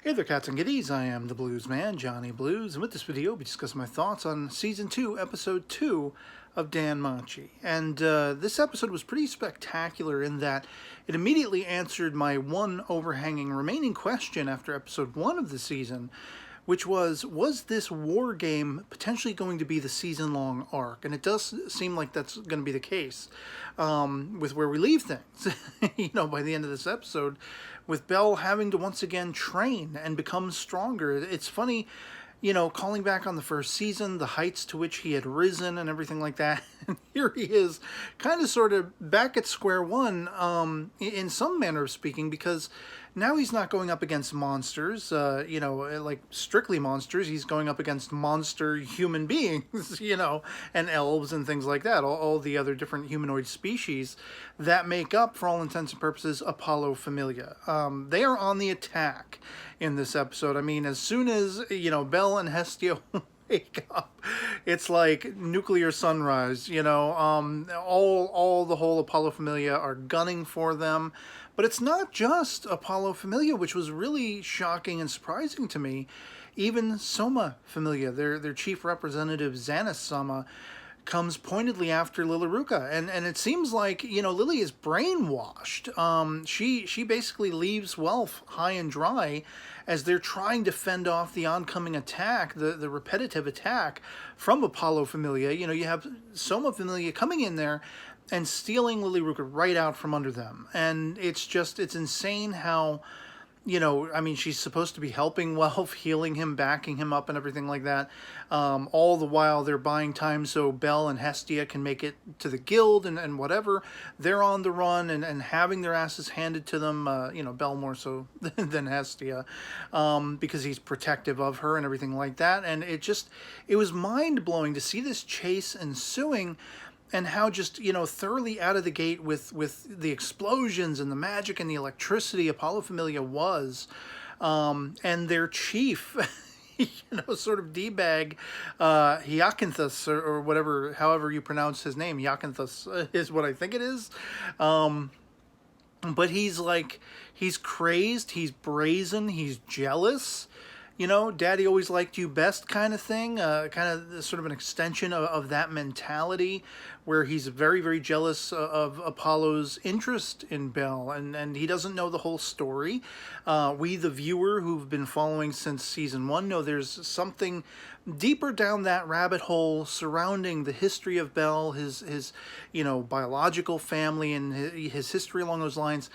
Hey there, cats and kitties. I am the Blues Man, Johnny Blues, and with this video, I'll be discussing my thoughts on Season 2, Episode 2 of DanMachi. And this episode was pretty spectacular in that it immediately answered my one overhanging remaining question after Episode 1 of the season, which was this war game potentially going to be the season-long arc? And it does seem like that's going to be the case with where we leave things, by the end of this episode, with Bell having to once again train and become stronger. It's funny, calling back on the first season, the heights to which he had risen and everything like that. And here he is, kind of sort of back at square one, in some manner of speaking, because now he's not going up against monsters, like strictly monsters. He's going up against monster human beings, and elves and things like that, all the other different humanoid species that make up, for all intents and purposes, Apollo Familia. They are on the attack in this episode. I mean, as soon as, Bell and Hestia wake up, it's like nuclear sunrise, all the whole Apollo Familia are gunning for them. But it's not just Apollo Familia, which was really shocking and surprising to me. Even Soma Familia, their chief representative, Xanis Sama, comes pointedly after Lilaruka. And it seems like, Lily is brainwashed. She basically leaves Welf high and dry as they're trying to fend off the oncoming attack, the repetitive attack from Apollo Familia. You have Soma Familia coming in there and stealing Lilaruka right out from under them. And it's insane how, she's supposed to be helping Welf, healing him, backing him up and everything like that. All the while they're buying time so Bell and Hestia can make it to the guild and whatever. They're on the run and having their asses handed to them, Bell more so than Hestia, because he's protective of her and everything like that. And it was mind-blowing to see this chase ensuing, and how just, thoroughly out of the gate with the explosions and the magic and the electricity Apollo Familia was. And their chief, sort of D-bag, Hyacinthus, or whatever, however you pronounce his name, Hyacinthus is what I think it is. But he's crazed, he's brazen, he's jealous. Daddy always liked you best kind of thing, kind of sort of an extension of that mentality, where he's very, very jealous of Apollo's interest in Bell, and he doesn't know the whole story. We, the viewer, who've been following since season 1, know there's something deeper down that rabbit hole surrounding the history of Bell, his biological family, and his history along those lines,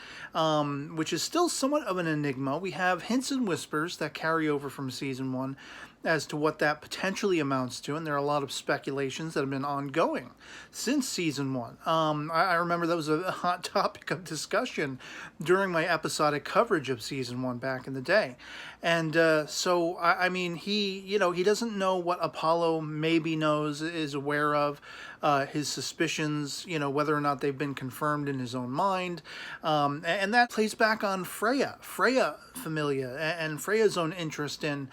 which is still somewhat of an enigma. We have hints and whispers that carry over from season 1 as to what that potentially amounts to, and there are a lot of speculations that have been ongoing since season 1. I remember that was a hot topic of discussion during my episodic coverage of season 1 back in the day. And so he doesn't know what Apollo maybe knows, is aware of, his suspicions, whether or not they've been confirmed in his own mind. And that plays back on Freya Familia, and Freya's own interest in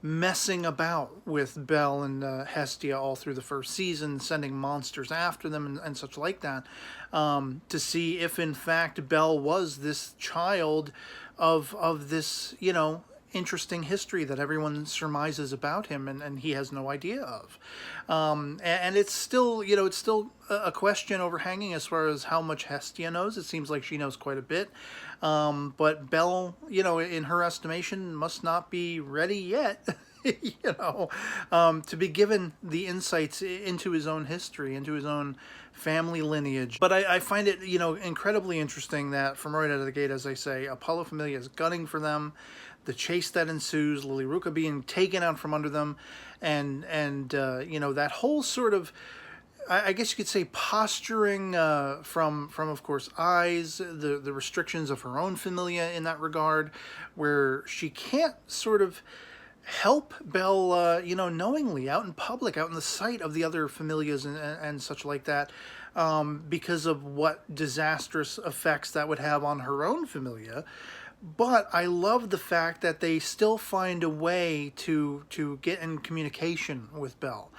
messing about with Bell and Hestia all through the first season, sending monsters after them and such like that, to see if in fact Bell was this child of this, interesting history that everyone surmises about him and he has no idea of. And it's still, a question overhanging as far as how much Hestia knows. It seems like she knows quite a bit. But Bell, in her estimation, must not be ready yet, to be given the insights into his own history, into his own family lineage. But I find it, incredibly interesting that from right out of the gate, as I say, Apollo Familia is gunning for them. The chase that ensues, Lilaruka being taken out from under them, and that whole sort of, I guess you could say, posturing from of course Eyes, the restrictions of her own Familia in that regard, where she can't sort of help Bell, knowingly out in public, out in the sight of the other Familias and such like that, because of what disastrous effects that would have on her own Familia. But I love the fact that they still find a way to get in communication with Bell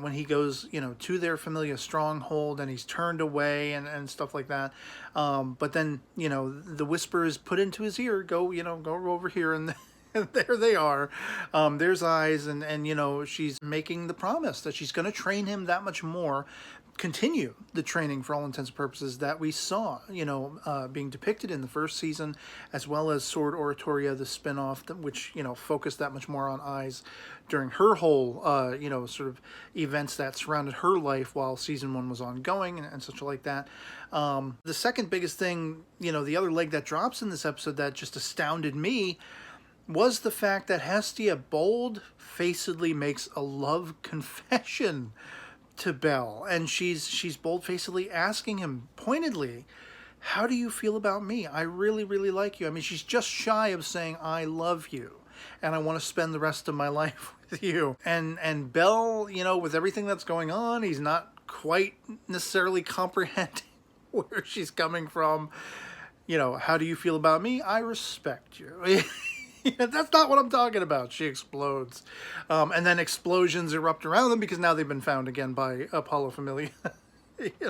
when he goes, to their Familia stronghold and he's turned away and stuff like that. But then, the whisper is put into his ear, go over here and And there they are. There's Eyes, and she's making the promise that she's going to train him that much more, continue the training for all intents and purposes that we saw, being depicted in the first season, as well as Sword Oratoria, the spinoff, which, focused that much more on Eyes during her whole, sort of events that surrounded her life while season 1 was ongoing and such like that. The second biggest thing, the other leg that drops in this episode that just astounded me was the fact that Hestia bold-facedly makes a love confession to Belle, and she's bold-facedly asking him pointedly, how do you feel about me? I really, really like you. I mean, she's just shy of saying, I love you, and I want to spend the rest of my life with you. And Belle, with everything that's going on, he's not quite necessarily comprehending where she's coming from. How do you feel about me? I respect you. Yeah, that's not what I'm talking about. She explodes. And then explosions erupt around them because now they've been found again by Apollo Familia.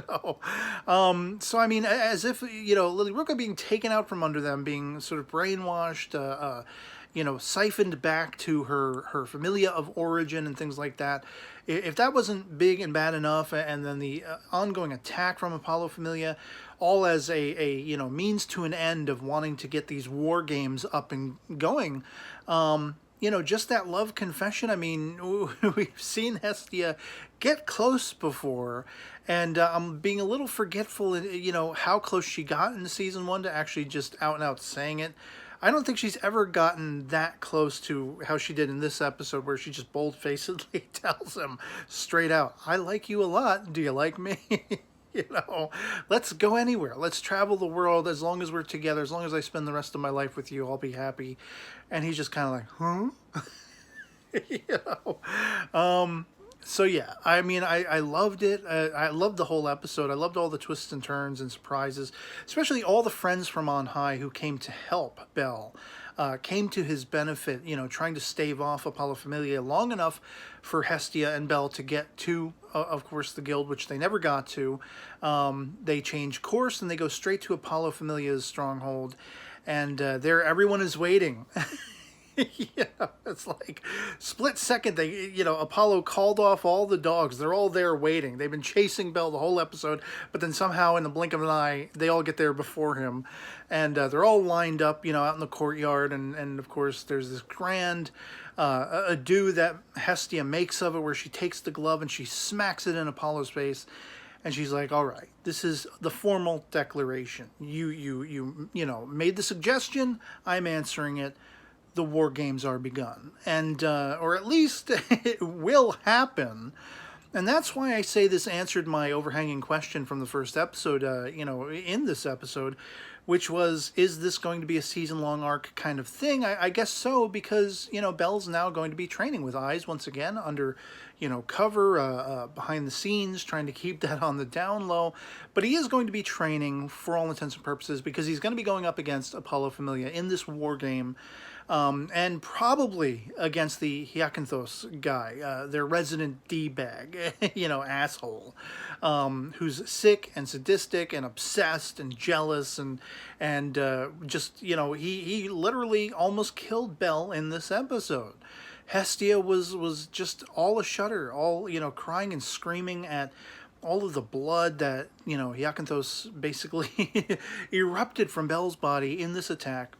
So, I mean, as if, Lilyruka being taken out from under them, being sort of brainwashed, siphoned back to her familia of origin and things like that. If that wasn't big and bad enough, and then the ongoing attack from Apollo Familia, all as a means to an end of wanting to get these war games up and going, just that love confession. I mean, we've seen Hestia get close before, and I'm being a little forgetful, how close she got in season 1 to actually just out and out saying it. I don't think she's ever gotten that close to how she did in this episode, where she just bold-facedly tells him straight out, I like you a lot. Do you like me? Let's go anywhere. Let's travel the world. As long as we're together, as long as I spend the rest of my life with you, I'll be happy. And he's just kind of like, huh? So yeah, I mean, I loved it. I loved the whole episode. I loved all the twists and turns and surprises, especially all the friends from on high who came to help Belle, came to his benefit, trying to stave off Apollo Familia long enough for Hestia and Belle to get to, of course, the guild, which they never got to. They change course and they go straight to Apollo Familia's stronghold, and there everyone is waiting. It's like split second. Apollo called off all the dogs. They're all there waiting. They've been chasing Belle the whole episode, but then somehow in the blink of an eye, they all get there before him, and they're all lined up, out in the courtyard, and of course there's this grand ado that Hestia makes of it, where she takes the glove and she smacks it in Apollo's face. And she's like, all right, this is the formal declaration. You made the suggestion. I'm answering it. The war games are begun, and or at least it will happen. And that's why I say this answered my overhanging question from the first episode, in this episode, which was, is this going to be a season-long arc kind of thing? I guess so, because, Belle's now going to be training with Eyes once again under, cover, behind the scenes, trying to keep that on the down low. But he is going to be training for all intents and purposes, because he's going to be going up against Apollo Familia in this war game. And probably against the Hyacinthos guy, their resident D-bag, asshole, who's sick and sadistic and obsessed and jealous and just, he literally almost killed Belle in this episode. Hestia was just all a shudder, all, crying and screaming at all of the blood that, Hyacinthos basically erupted from Belle's body in this attack.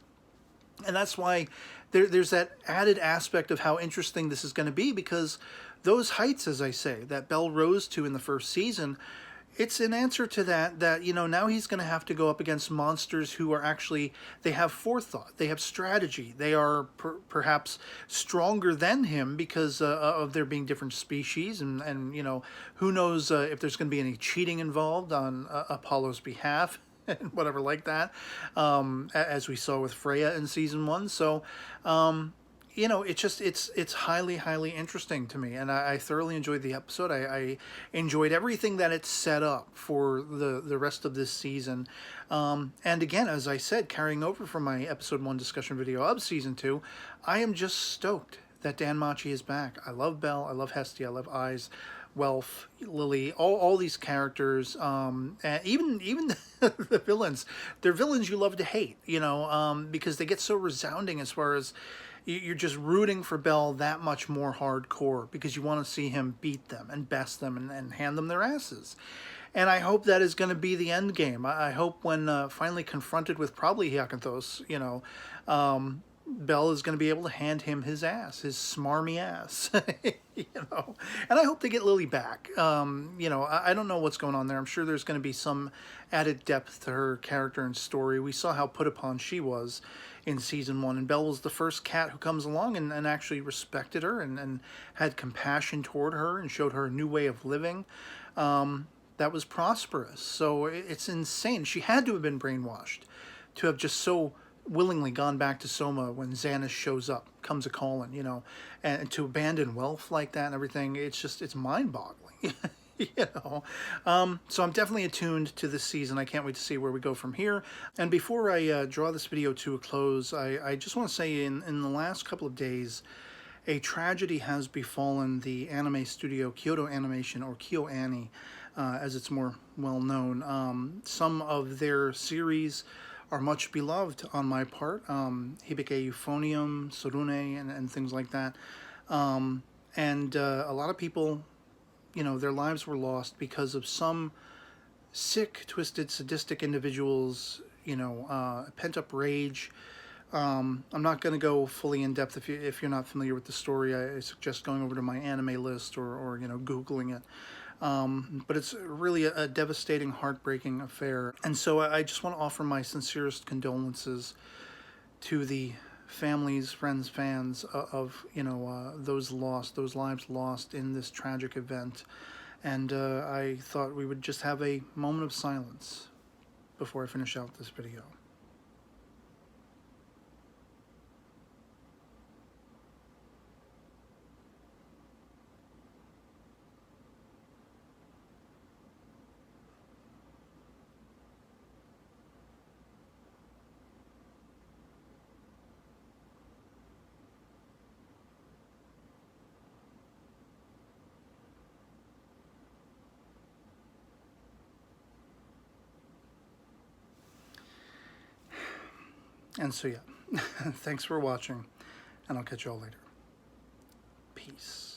And that's why there's that added aspect of how interesting this is going to be, because those heights, as I say, that Belle rose to in the first season, it's an answer to that now he's going to have to go up against monsters who are actually, they have forethought, they have strategy, they are perhaps stronger than him because of there being different species, and who knows if there's going to be any cheating involved on Apollo's behalf. And whatever like that, as we saw with Freya in season 1. So, it's highly, highly interesting to me, and I thoroughly enjoyed the episode. I enjoyed everything that it set up for the rest of this season. And again, as I said, carrying over from my episode 1 discussion video of season 2, I am just stoked that DanMachi is back. I love Belle, I love Hestia, I love Eyes, Welf, Lily, all these characters, and even the villains. They're villains you love to hate, because they get so resounding as far as, you're just rooting for Bell that much more hardcore because you want to see him beat them and best them and hand them their asses. And I hope that is going to be the end game. I hope when finally confronted with probably Hyacinthos, Bell is going to be able to hand him his ass, his smarmy ass, And I hope they get Lily back. I don't know what's going on there. I'm sure there's going to be some added depth to her character and story. We saw how put upon she was in season 1, and Belle was the first cat who comes along and actually respected her and had compassion toward her and showed her a new way of living. That was prosperous. So it's insane. She had to have been brainwashed to have just so willingly gone back to Soma when Xanis shows up, comes a calling, and to abandon wealth like that and everything. It's mind-boggling. So I'm definitely attuned to this season. I can't wait to see where we go from here. And before I draw this video to a close, I just want to say in the last couple of days, a tragedy has befallen the anime studio Kyoto Animation, or KyoAni, as it's more well known. Some of their series are much beloved on my part, Hibike Euphonium, Sorune, and things like that. And a lot of people, their lives were lost because of some sick, twisted, sadistic individuals, pent-up rage. I'm not going to go fully in depth. If you're not familiar with the story, I suggest going over to my anime list or Googling it. But it's really a devastating, heartbreaking affair. And so I just want to offer my sincerest condolences to the families, friends, fans of those lives lost in this tragic event. And I thought we would just have a moment of silence before I finish out this video. And so, yeah, thanks for watching, and I'll catch you all later. Peace.